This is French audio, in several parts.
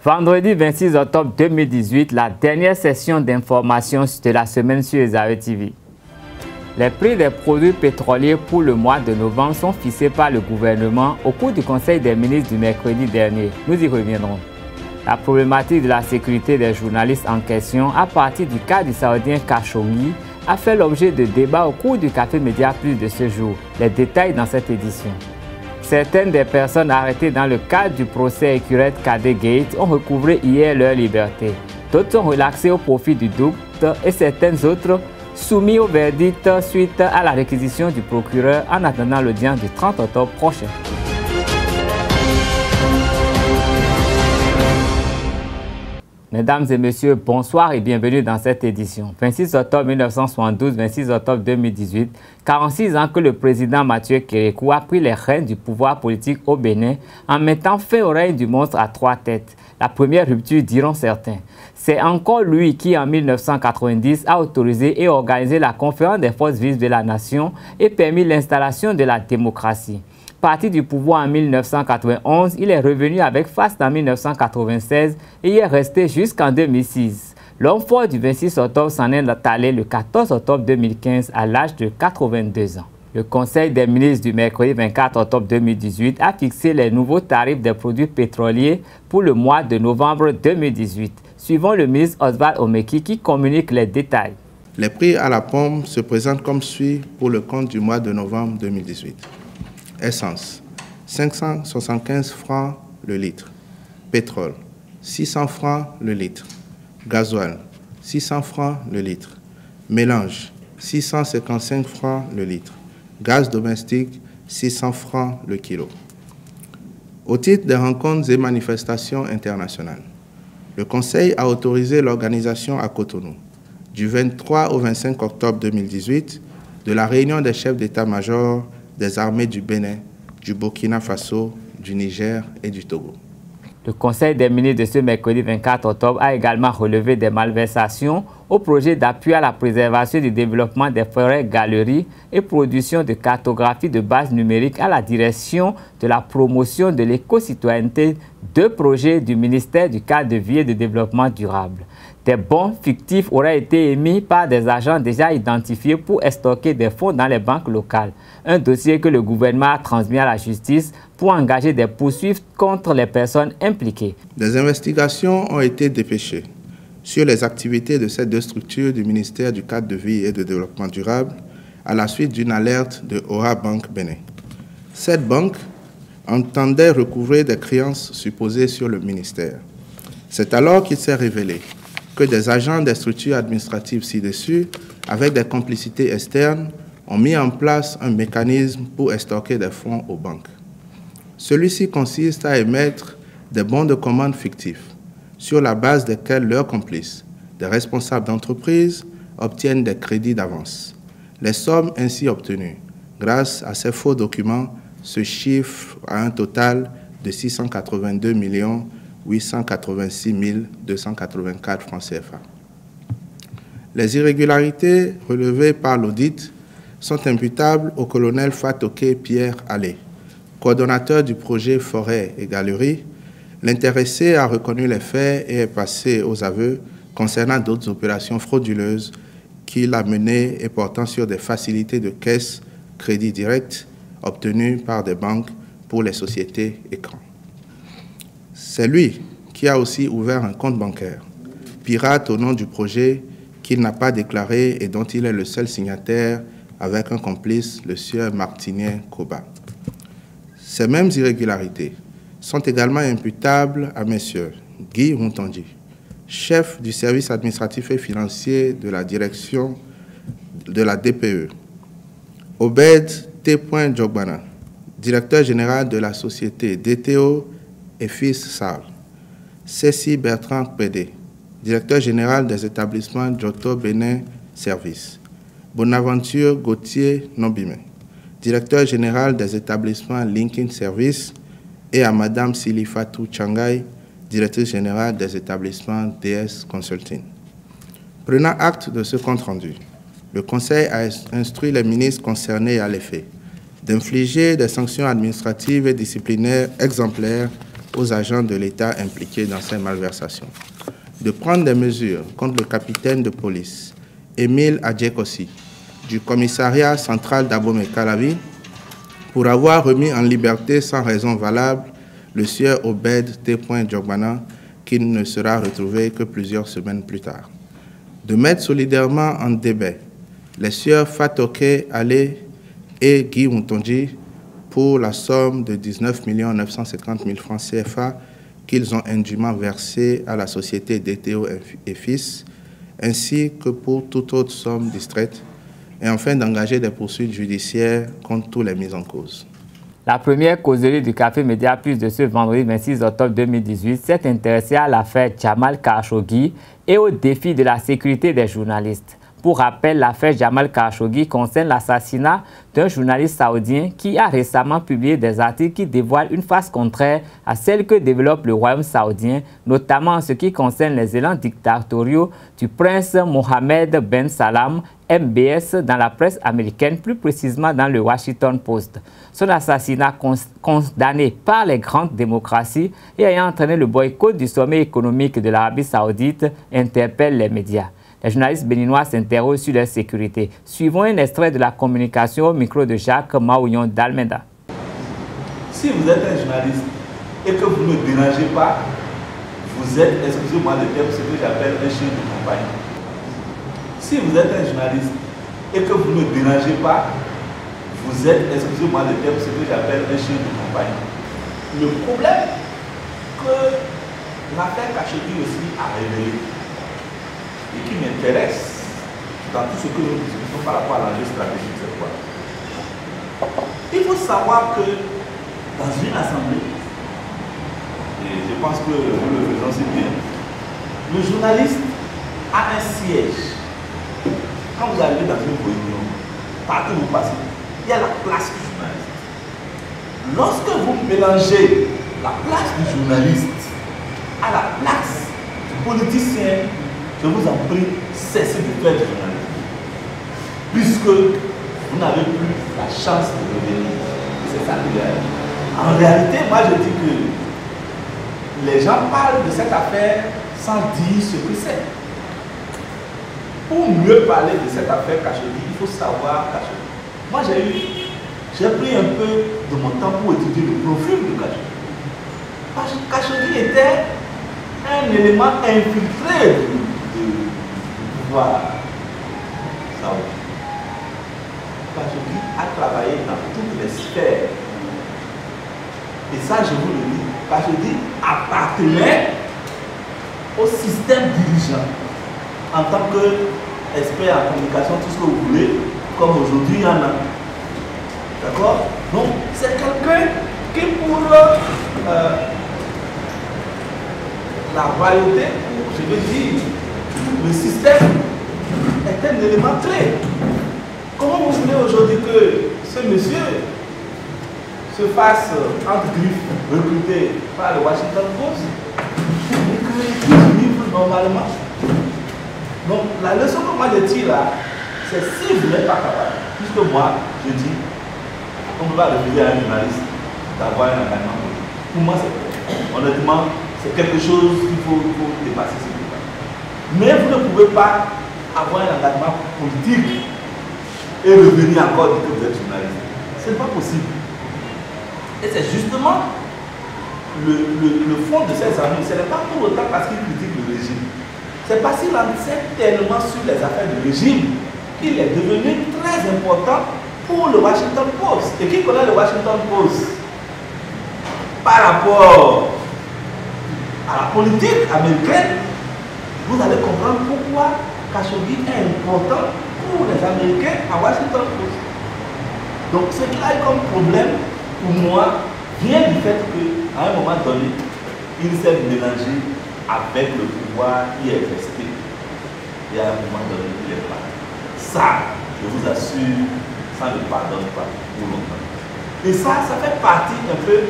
Vendredi 26 octobre 2018, la dernière session d'information de la semaine sur Exawe TV. Les prix des produits pétroliers pour le mois de novembre sont fixés par le gouvernement au cours du Conseil des ministres du mercredi dernier. Nous y reviendrons. La problématique de la sécurité des journalistes en question à partir du cas du Saoudien Khashoggi a fait l'objet de débats au cours du Café Média Plus de ce jour. Les détails dans cette édition. Certaines des personnes arrêtées dans le cadre du procès Écurette Kadegate ont recouvré hier leur liberté. D'autres sont relaxées au profit du doute et certaines autres soumises au verdict suite à la réquisition du procureur en attendant l'audience du 30 octobre prochain. Mesdames et messieurs, bonsoir et bienvenue dans cette édition. 26 octobre 1972, 26 octobre 2018, 46 ans que le président Mathieu Kérékou a pris les rênes du pouvoir politique au Bénin en mettant fin au règne du monstre à trois têtes. La première rupture, diront certains. C'est encore lui qui, en 1990, a autorisé et organisé la conférence des forces vives de la nation et permis l'installation de la démocratie. Parti du pouvoir en 1991, il est revenu avec FAST en 1996 et y est resté jusqu'en 2006. L'homme fort du 26 octobre s'en est allé le 14 octobre 2015 à l'âge de 82 ans. Le Conseil des ministres du mercredi 24 octobre 2018 a fixé les nouveaux tarifs des produits pétroliers pour le mois de novembre 2018. Suivant le ministre Oswald Omeki qui communique les détails. Les prix à la pompe se présentent comme suit pour le compte du mois de novembre 2018. Essence, 575 francs le litre. Pétrole, 600 francs le litre. Gasoil, 600 francs le litre. Mélange, 655 francs le litre. Gaz domestique, 600 francs le kilo. Au titre des rencontres et manifestations internationales, le Conseil a autorisé l'organisation à Cotonou, du 23 au 25 octobre 2018, de la réunion des chefs d'état-major des armées du Bénin, du Burkina Faso, du Niger et du Togo. Le Conseil des ministres de ce mercredi 24 octobre a également relevé des malversations au projet d'appui à la préservation et du développement des forêts-galeries et production de cartographie de base numérique à la direction de la promotion de l'éco-citoyenneté, deux projets du ministère du cadre de vie et de développement durable. Des bons fictifs auraient été émis par des agents déjà identifiés pour stocker des fonds dans les banques locales. Un dossier que le gouvernement a transmis à la justice pour engager des poursuites contre les personnes impliquées. Des investigations ont été dépêchées sur les activités de ces deux structures du ministère du cadre de vie et de développement durable à la suite d'une alerte de Ora Bank Bénin. Cette banque entendait recouvrer des créances supposées sur le ministère. C'est alors qu'il s'est révélé que des agents des structures administratives ci-dessus, avec des complicités externes, ont mis en place un mécanisme pour stocker des fonds aux banques. Celui-ci consiste à émettre des bons de commande fictifs, sur la base desquels leurs complices, des responsables d'entreprise, obtiennent des crédits d'avance. Les sommes ainsi obtenues, grâce à ces faux documents, se chiffrent à un total de 682 886 284 francs CFA. Les irrégularités relevées par l'audit sont imputables au colonel Fatoké Pierre Allé, coordonnateur du projet Forêt et Galeries. L'intéressé a reconnu les faits et est passé aux aveux concernant d'autres opérations frauduleuses qu'il a menées et portant sur des facilités de caisse crédit direct obtenues par des banques pour les sociétés écrans. C'est lui qui a aussi ouvert un compte bancaire, pirate au nom du projet qu'il n'a pas déclaré et dont il est le seul signataire avec un complice, le sieur Martinien Koba. Ces mêmes irrégularités sont également imputables à messieurs Guy Rountandi, chef du service administratif et financier de la direction de la DPE, Obed T. Djogbana, directeur général de la société DTO et Fils Sal, Cécile Bertrand Pédé, directeur général des établissements Giotto Bénin Service, Bonaventure Gauthier Nombimé, directeur général des établissements Linkin Service, et à Madame Silifatou Changai, directrice générale des établissements DS Consulting. Prenant acte de ce compte-rendu, le Conseil a instruit les ministres concernés à l'effet d'infliger des sanctions administratives et disciplinaires exemplaires aux agents de l'État impliqués dans ces malversations. De prendre des mesures contre le capitaine de police, Émile Adjekossi, du commissariat central d'Abomey-Calavi, pour avoir remis en liberté sans raison valable le sieur Obed T. Djogbana, qui ne sera retrouvé que plusieurs semaines plus tard. De mettre solidairement en débat les sieurs Fatoke Ale et Guy Moutonji pour la somme de 19 950 000 francs CFA qu'ils ont indûment versé à la société DTO et Fils, ainsi que pour toute autre somme distraite, et enfin d'engager des poursuites judiciaires contre tous les mis en cause. La première causerie du Café Média Plus de ce vendredi 26 octobre 2018 s'est intéressée à l'affaire Jamal Khashoggi et au défi de la sécurité des journalistes. Pour rappel, l'affaire Jamal Khashoggi concerne l'assassinat d'un journaliste saoudien qui a récemment publié des articles qui dévoilent une face contraire à celle que développe le royaume saoudien, notamment en ce qui concerne les élans dictatoriaux du prince Mohammed Ben Salam, MBS, dans la presse américaine, plus précisément dans le Washington Post. Son assassinat condamné par les grandes démocraties et ayant entraîné le boycott du sommet économique de l'Arabie saoudite interpelle les médias. Les journalistes béninois s'interrogent sur leur sécurité. Suivons un extrait de la communication au micro de Jacques Maouillon d'Almeda. Si vous êtes un journaliste et que vous ne dérangez pas, vous êtes, excusez-moi le terme, ce que j'appelle un chien de compagnie. Si vous êtes un journaliste et que vous ne dérangez pas, vous êtes, excusez-moi le terme, ce que j'appelle un chien de compagnie. Le problème que l'affaire Khashoggi aussi a révélé, et qui m'intéresse dans tout ce que nous discutons par rapport à l'enjeu stratégique, c'est quoi? Il faut savoir que dans une assemblée, et je pense que vous le faisons si bien, le journaliste a un siège. Quand vous arrivez dans une réunion, partout où vous passez, il y a la place du journaliste. Lorsque vous mélangez la place du journaliste à la place du politicien, je vous en prie, cessez de faire du journalisme. Puisque vous n'avez plus la chance de revenir. C'est ça qui est. En réalité, moi je dis que les gens parlent de cette affaire sans dire ce que c'est. Pour mieux parler de cette affaire Khashoggi, il faut savoir Khashoggi. Moi j'ai pris un peu de mon temps pour étudier le profil de Khashoggi. Khashoggi était un élément infiltré du pouvoir saoudien. Khashoggi a travaillé dans toutes les sphères. Et ça, je vous le dis, Khashoggi appartenait au système dirigeant en tant qu'expert en communication, tout ce que vous voulez, comme aujourd'hui il y en a. D'accord? Donc, c'est quelqu'un qui, pour la royauté, je veux dire, le système est un élément clé. Comment vous voulez aujourd'hui que ce monsieur se fasse, entre griffes, recruté par le Washington Post et qu'il puisse vivre normalement? Donc, la leçon que moi je tire là, c'est si vous n'êtes pas capable, puisque moi, je dis, on ne peut pas refuser à un journaliste d'avoir un engagement politique. Pour moi, honnêtement, c'est quelque chose qu'il faut dépasser. Mais vous ne pouvez pas avoir un engagement politique et revenir encore dire que vous êtes journaliste. Ce n'est pas possible. Et c'est justement le fond de ces amis. Ce n'est pas pour autant parce qu'ils critiquent le régime. C'est parce qu'il en sait tellement sur les affaires du régime qu'il est devenu très important pour le Washington Post. Et qui connaît le Washington Post par rapport à la politique américaine, vous allez comprendre pourquoi Khashoggi est important pour les Américains à Washington Post. Donc ce qu'il a eu comme problème, pour moi, vient du fait qu'à un moment donné, il s'est mélangé avec le pouvoir qui est resté. Et à un moment donné, il est parti. Ça, je vous assure, ça ne pardonne pas pour longtemps. Et ça fait partie un peu,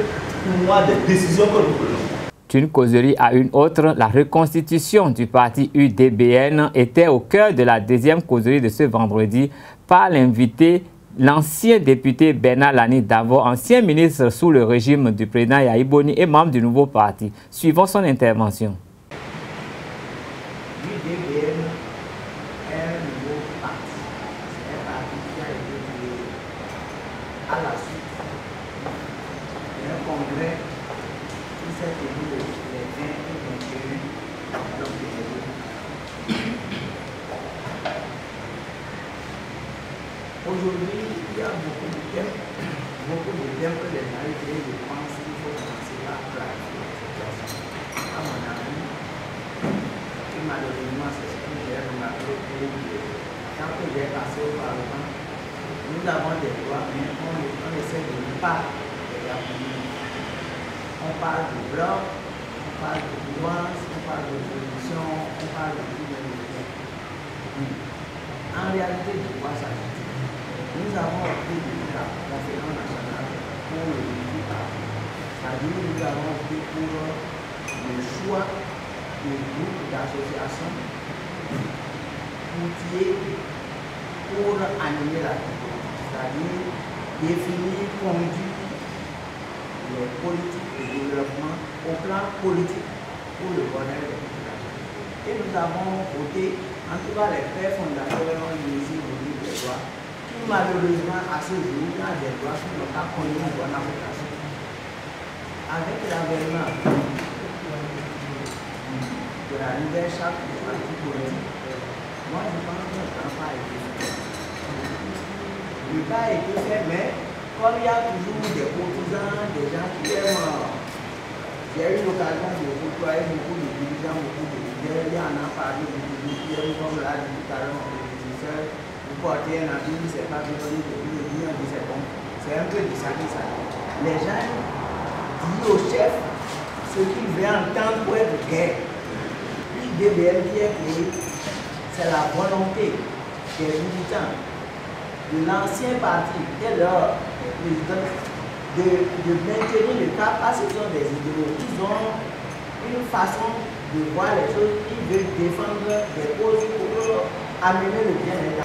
pour moi, des décisions que nous prenons. D'une causerie à une autre, la reconstitution du parti UDBN était au cœur de la deuxième causerie de ce vendredi par l'invité L'ancien député Bernard Lani Davo, ancien ministre sous le régime du président Yahi Boni et membre du nouveau parti. Suivons son intervention. L'UDBM est un nouveau parti. C'est un parti qui a été créé à la suite d'un congrès qui s'est tenu les 20 et 21 octobre dernier. Aujourd'hui, il y a beaucoup de thèmes que les gens disent, je pense qu'il faut commencer par clarifier la situation. À mon avis, et malheureusement, c'est ce que j'ai remarqué quand j'ai passé au Parlement. Nous avons des droits, mais on essaie de ne pas les appliquer. On parle de bloc, on parle de nuance, on parle de solution, on parle de tout le monde. En réalité, de quoi ça s'agit? Nous avons opté de la conférence nationale pour le défi parti. C'est-à-dire que nous avons opté pour le choix de groupes d'associations outillés pour animer la vie. C'est-à-dire définir, conduire les politiques de développement au plan politique pour le bonheur des populations. Et nous avons voté, en tout cas les pères fondateurs ont initié le livre des droits. Malheureusement, à ce jour, il y a des droits qui n'ont pas connu une bonne application. Avec l'avènement de la nouvelle charte du parti politique, moi je pense que ça n'a pas été fait. Le pas a été fait, mais comme il y a toujours des courtisans, des gens qui aiment, j'ai eu l'occasion de côtoyer beaucoup de dirigeants, beaucoup de leaders, il y en a parlé beaucoup qui aiment, comme l'a dit tout à l'heure, mon prédécesseur. Porter un habit, c'est pas bien depuis le début, on dit c'est bon. C'est un peu de ça qui s'arrive. Les gens disent au chef ce qu'ils veulent entendre pour être guerre. Puis DBM qui est créé, c'est la volonté des militants de l'ancien parti et leur président de maintenir le cap parce qu'ils ont des idéologies, ils ont une façon de voir les choses, ils veulent défendre des causes pour amener le bien-être.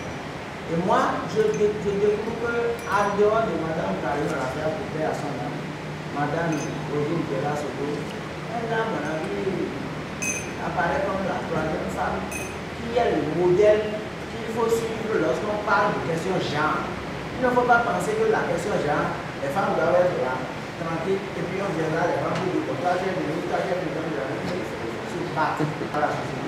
Et moi, je découvre qu'en dehors de Mme Karine Raphaël Poupée à son âme, Mme Rosine Bella Soto, elle a, à mon avis, apparaît comme la troisième femme qui est le modèle qu'il faut suivre lorsqu'on parle de question genre. Il ne faut pas penser que la question genre, les femmes doivent être là, tranquilles, et puis on viendra les femmes pour dire, toi j'ai venu, se battre à la société.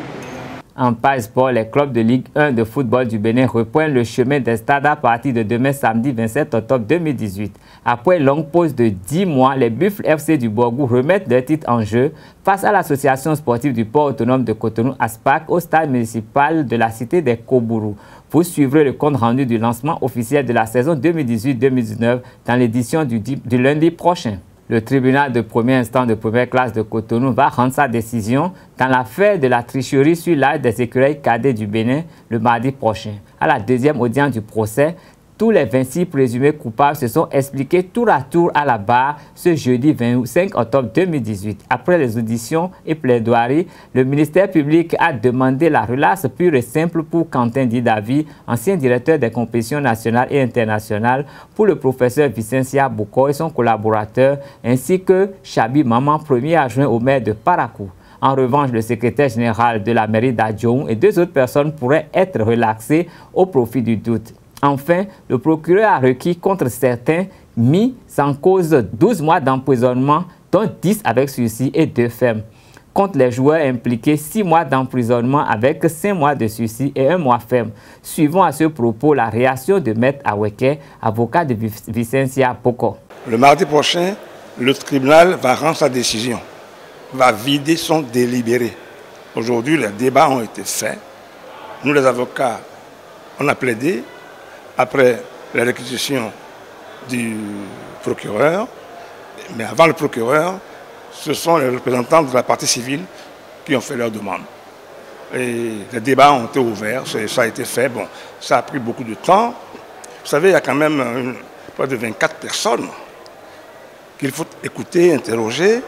En Page Sport, les clubs de Ligue 1 de football du Bénin reprennent le chemin des stades à partir de demain samedi 27 octobre 2018. Après une longue pause de 10 mois, les Buffles FC du Borgou remettent leur titre en jeu face à l'association sportive du port autonome de Cotonou ASPAC au stade municipal de la cité des Kobourou. Vous suivrez le compte rendu du lancement officiel de la saison 2018-2019 dans l'édition du lundi prochain. Le tribunal de premier instance de première classe de Cotonou va rendre sa décision dans l'affaire de la tricherie sur l'âge des écureuils cadets du Bénin le mardi prochain. À la deuxième audience du procès, tous les 26 présumés coupables se sont expliqués tour à tour à la barre ce jeudi 25 octobre 2018. Après les auditions et plaidoiries, le ministère public a demandé la relâche pure et simple pour Quentin Didavi, ancien directeur des compétitions nationales et internationales, pour le professeur Vicencia Boko et son collaborateur, ainsi que Chabi Maman, premier adjoint au maire de Parakou. En revanche, le secrétaire général de la mairie d'Adjoum et 2 autres personnes pourraient être relaxées au profit du doute. Enfin, le procureur a requis contre certains mis en cause 12 mois d'emprisonnement, dont 10 avec sursis et 2 fermes. Contre les joueurs impliqués, 6 mois d'emprisonnement avec 5 mois de sursis et 1 mois ferme. Suivons à ce propos la réaction de Maître Aweke, avocat de Vicencia Boko. Le mardi prochain, le tribunal va rendre sa décision, va vider son délibéré. Aujourd'hui, les débats ont été faits. Nous, les avocats, on a plaidé. Après la réquisition du procureur, mais avant le procureur, ce sont les représentants de la partie civile qui ont fait leur demande. Et les débats ont été ouverts, ça a été fait. Bon, ça a pris beaucoup de temps. Vous savez, il y a quand même près de 24 personnes qu'il faut écouter, interroger,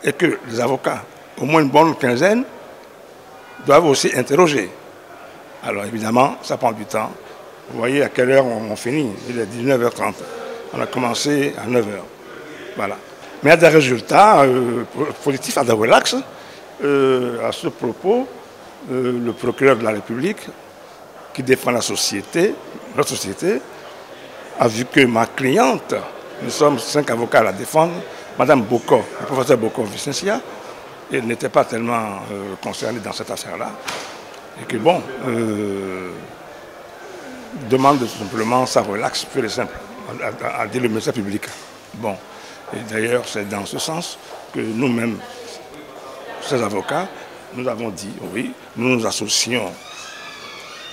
et que les avocats, au moins une bonne quinzaine, doivent aussi interroger. Alors évidemment, ça prend du temps. Vous voyez à quelle heure on finit. Il est 19h30. On a commencé à 9h. Voilà. Mais il y a des résultats positifs à des relax. À ce propos, le procureur de la République, qui défend la société, notre société, a vu que ma cliente, nous sommes 5 avocats à la défendre, Madame Boko, le professeur Boko Vicentia, elle n'était pas tellement concernée dans cette affaire-là. Et que bon, demande tout simplement ça relaxe, pur et simple, à dire le ministère public. Bon, et d'ailleurs c'est dans ce sens que nous-mêmes, ces avocats, nous avons dit, oui, nous nous associons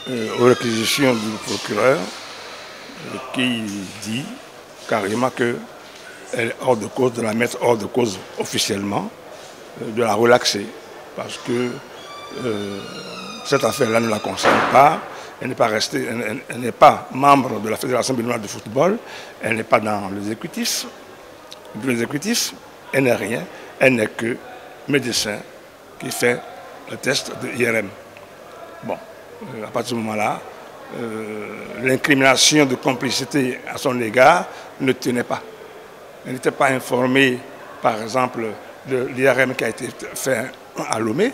aux réquisitions du procureur qui dit carrément qu'elle est hors de cause, de la mettre hors de cause officiellement, de la relaxer, parce que cette affaire-là ne la concerne pas. Elle n'est pas restée, elle n'est pas membre de la Fédération béninoise de football, elle n'est pas dans l'exécutif. Elle n'est rien, elle n'est que médecin qui fait le test de IRM. Bon, à partir de ce moment-là, l'incrimination de complicité à son égard ne tenait pas. Elle n'était pas informée, par exemple, de l'IRM qui a été fait à Lomé.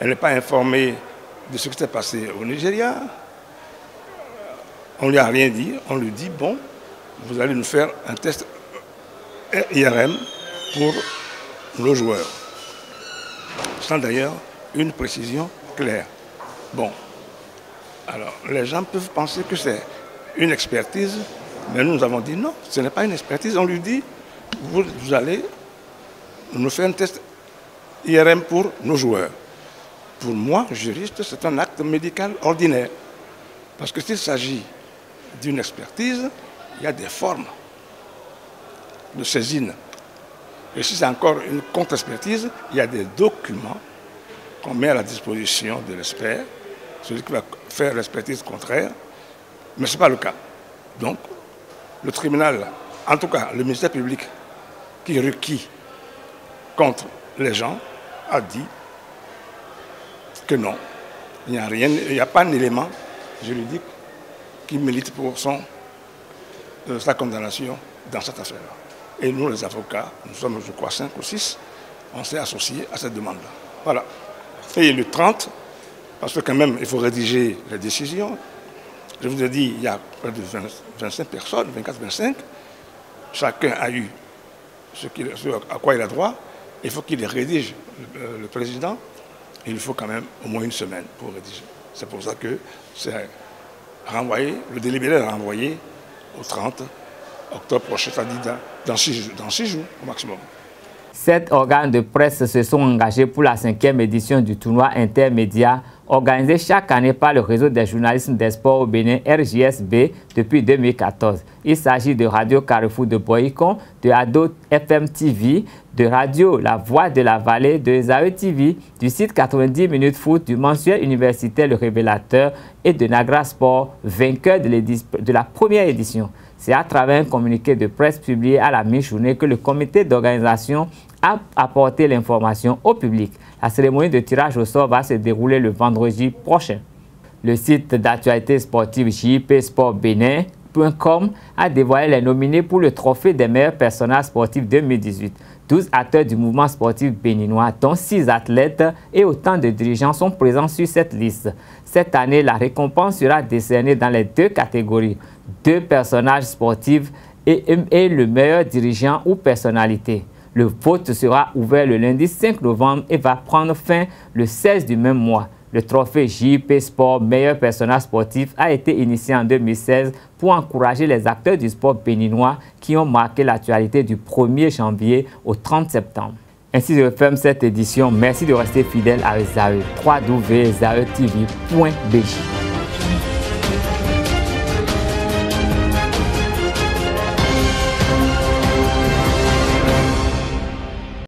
Elle n'est pas informée de ce qui s'est passé au Nigeria. On ne lui a rien dit. On lui dit, bon, vous allez nous faire un test IRM pour nos joueurs. Sans d'ailleurs une précision claire. Bon, alors les gens peuvent penser que c'est une expertise, mais nous avons dit non, ce n'est pas une expertise. On lui dit, vous allez nous faire un test IRM pour nos joueurs. Pour moi, juriste, c'est un acte médical ordinaire. Parce que s'il s'agit d'une expertise, il y a des formes de saisine. Et si c'est encore une contre-expertise, il y a des documents qu'on met à la disposition de l'expert, celui qui va faire l'expertise contraire, mais ce n'est pas le cas. Donc, le tribunal, en tout cas le ministère public, qui requit contre les gens, a dit que non, il n'y a rien, il n'y a pas un élément juridique qui milite pour sa condamnation dans cette affaire-là. Et nous, les avocats, nous sommes, je crois, 5 ou 6, on s'est associés à cette demande-là. Voilà. Et le 30, parce que quand même, il faut rédiger les décisions. Je vous ai dit, il y a près de 25 personnes, 24-25. Chacun a eu ce à quoi il a droit. Il faut qu'il rédige le président. Il faut quand même au moins une semaine pour rédiger. C'est pour ça que c'est renvoyé, le délibéré est renvoyé au 30 octobre prochain, c'est-à-dire dans 6 jours au maximum. 7 organes de presse se sont engagés pour la 5e édition du tournoi intermédiaire organisé chaque année par le réseau des journalistes des sports au Bénin, RJSB, depuis 2014. Il s'agit de Radio Carrefour de Boycon, de Ado FM TV, de Radio La Voix de la Vallée, de Zae TV, du site 90 minutes foot, du mensuel universitaire Le Révélateur et de Nagra Sport, vainqueur de la première édition. C'est à travers un communiqué de presse publié à la mi-journée que le comité d'organisation a apporté l'information au public. La cérémonie de tirage au sort va se dérouler le vendredi prochain. Le site d'actualité sportive jipsportbenin.com a dévoilé les nominés pour le trophée des meilleurs personnages sportifs 2018. 12 acteurs du mouvement sportif béninois, dont 6 athlètes et autant de dirigeants sont présents sur cette liste. Cette année, la récompense sera décernée dans les 2 catégories, 2 personnages sportifs et le meilleur dirigeant ou personnalité. Le vote sera ouvert le lundi 5 novembre et va prendre fin le 16 du même mois. Le trophée JP Sport meilleur personnage sportif a été initié en 2016 pour encourager les acteurs du sport béninois qui ont marqué l'actualité du 1er janvier au 30 septembre. Ainsi je ferme cette édition. Merci de rester fidèle avec Zae. www.zaetv.bj